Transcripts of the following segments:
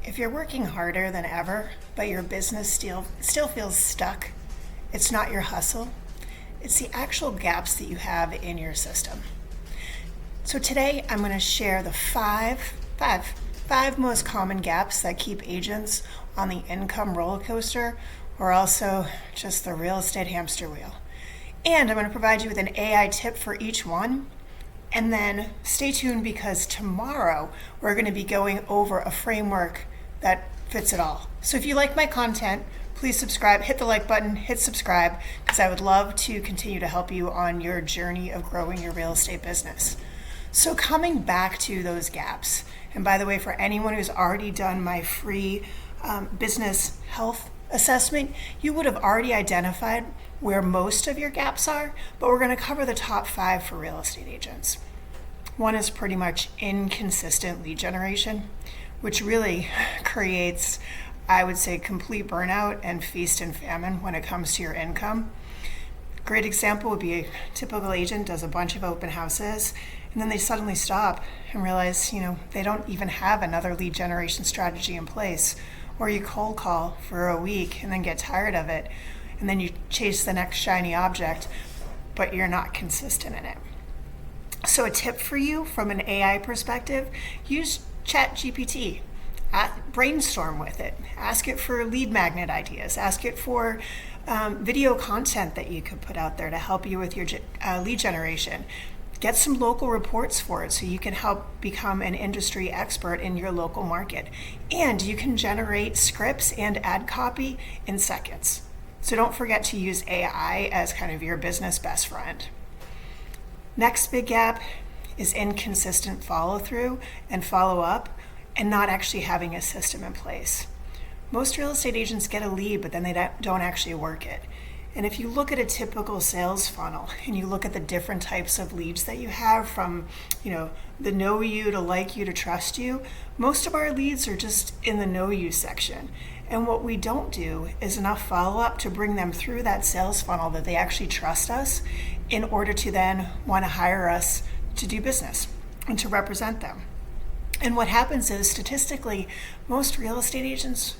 If you're working harder than ever, but your business still feels stuck, it's not your hustle. It's the actual gaps that you have in your system. So today I'm going to share the five most common gaps that keep agents on the income roller coaster, or also just the real estate hamster wheel. And I'm going to provide you with an AI tip for each one. And then stay tuned, because tomorrow we're going to be going over a framework that fits it all. So if you like my content, please subscribe, hit the like button, hit subscribe, because I would love to continue to help you on your journey of growing your real estate business. So coming back to those gaps, and by the way, for anyone who's already done my free business health assessment, you would have already identified where most of your gaps are, but we're going to cover the top 5 for real estate agents. One is pretty much inconsistent lead generation, which really creates, I would say, complete burnout and feast and famine when it comes to your income. Great example would be a typical agent does a bunch of open houses, and then they suddenly stop and realize, they don't even have another lead generation strategy in place. Or you cold call for a week and then get tired of it, and then you chase the next shiny object, but you're not consistent in it. So a tip for you from an AI perspective: use ChatGPT. Brainstorm with it. Ask it for lead magnet ideas. Ask it for video content that you could put out there to help you with your lead generation. Get some local reports for it so you can help become an industry expert in your local market. And you can generate scripts and ad copy in seconds. So don't forget to use AI as kind of your business best friend. Next big gap is inconsistent follow through and follow up, and not actually having a system in place. Most real estate agents get a lead, but then they don't actually work it. And if you look at a typical sales funnel and you look at the different types of leads that you have, from the know you to like you to trust you, most of our leads are just in the know you section. And what we don't do is enough follow-up to bring them through that sales funnel that they actually trust us in order to then want to hire us to do business and to represent them. And what happens is, statistically, most real estate agents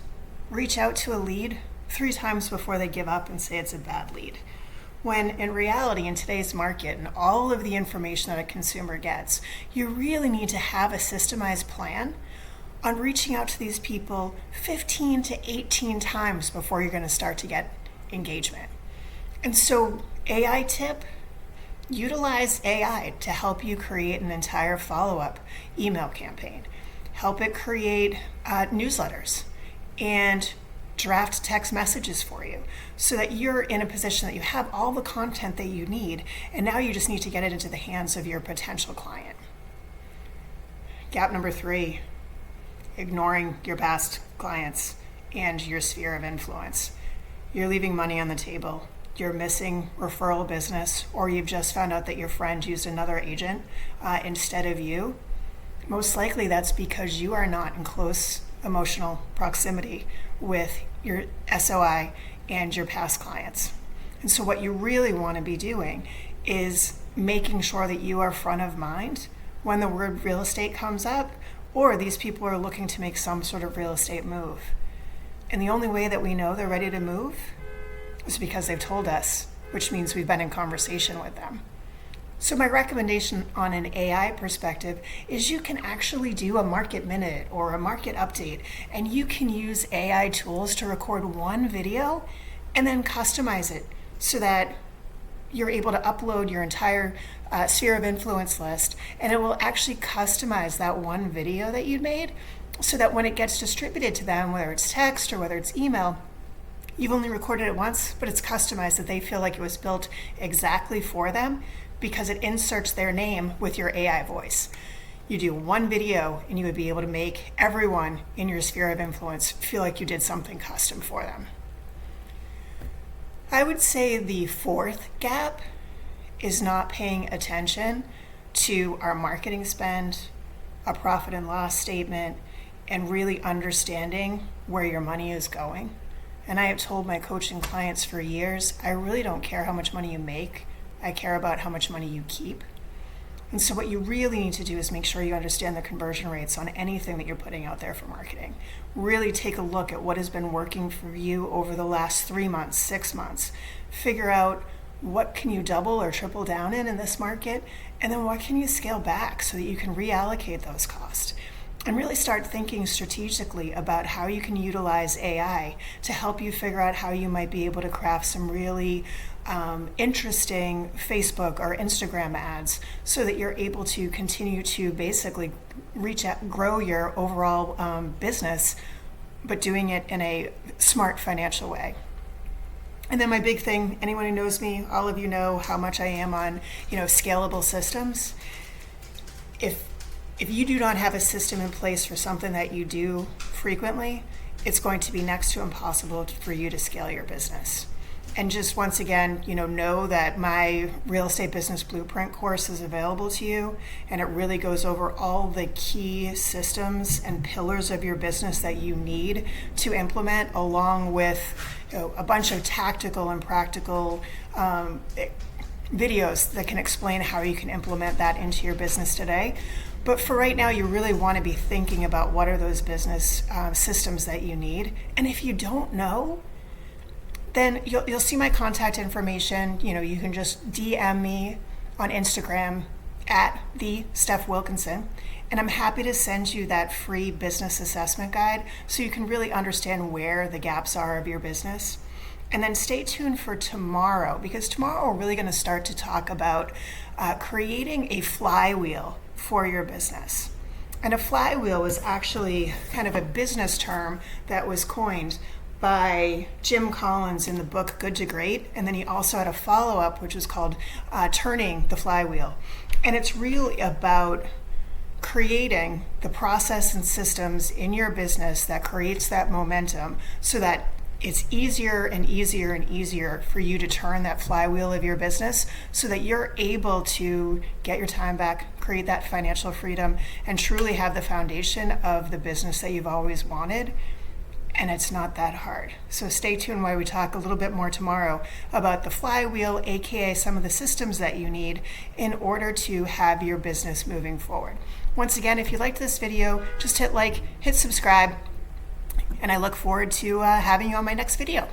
reach out to a lead 3 times before they give up and say it's a bad lead. When in reality, in today's market and all of the information that a consumer gets, you really need to have a systemized plan on reaching out to these people 15 to 18 times before you're going to start to get engagement. And so, AI tip: utilize AI to help you create an entire follow-up email campaign. Help it create newsletters and draft text messages for you, so that you're in a position that you have all the content that you need, and now you just need to get it into the hands of your potential client. Gap number 3, ignoring your past clients and your sphere of influence. You're leaving money on the table. You're missing referral business, or you've just found out that your friend used another agent instead of you. Most likely that's because you are not in close emotional proximity with your SOI and your past clients. And so what you really want to be doing is making sure that you are front of mind when the word real estate comes up, or these people are looking to make some sort of real estate move. And the only way that we know they're ready to move is because they've told us, which means we've been in conversation with them. So my recommendation on an AI perspective is you can actually do a market minute or a market update, and you can use AI tools to record one video and then customize it so that you're able to upload your entire sphere of influence list, and it will actually customize that one video that you made so that when it gets distributed to them, whether it's text or whether it's email, you've only recorded it once, but it's customized that they feel like it was built exactly for them, because it inserts their name with your AI voice. You do one video and you would be able to make everyone in your sphere of influence feel like you did something custom for them. I would say the 4th gap is not paying attention to our marketing spend, a profit and loss statement, and really understanding where your money is going. And I have told my coaching clients for years, I really don't care how much money you make. I care about how much money you keep. And so what you really need to do is make sure you understand the conversion rates on anything that you're putting out there for marketing. Really take a look at what has been working for you over the last 3 months, 6 months. Figure out what can you double or triple down in this market, and then what can you scale back so that you can reallocate those costs. And really start thinking strategically about how you can utilize AI to help you figure out how you might be able to craft some really interesting Facebook or Instagram ads so that you're able to continue to basically reach out, grow your overall business, but doing it in a smart financial way. And then my big thing, anyone who knows me, all of you know how much I am on, scalable systems. If you do not have a system in place for something that you do frequently, it's going to be next to impossible for you to scale your business. And just once again, know that my Real Estate Business Blueprint course is available to you, and it really goes over all the key systems and pillars of your business that you need to implement, along with a bunch of tactical and practical videos that can explain how you can implement that into your business today. But for right now, you really want to be thinking about what are those business systems that you need. And if you don't know, then you'll see my contact information. You can just DM me on Instagram at the Steph Wilkinson, and I'm happy to send you that free business assessment guide so you can really understand where the gaps are of your business. And then stay tuned for tomorrow, because tomorrow we're really going to start to talk about creating a flywheel for your business. And a flywheel was actually kind of a business term that was coined by Jim Collins in the book Good to Great. And then he also had a follow-up, which was called Turning the Flywheel. And it's really about creating the process and systems in your business that creates that momentum so that it's easier and easier and easier for you to turn that flywheel of your business so that you're able to get your time back, create that financial freedom, and truly have the foundation of the business that you've always wanted. And it's not that hard. So stay tuned while we talk a little bit more tomorrow about the flywheel, aka some of the systems that you need in order to have your business moving forward. Once again, if you liked this video, just hit like, hit subscribe, and I look forward to having you on my next video.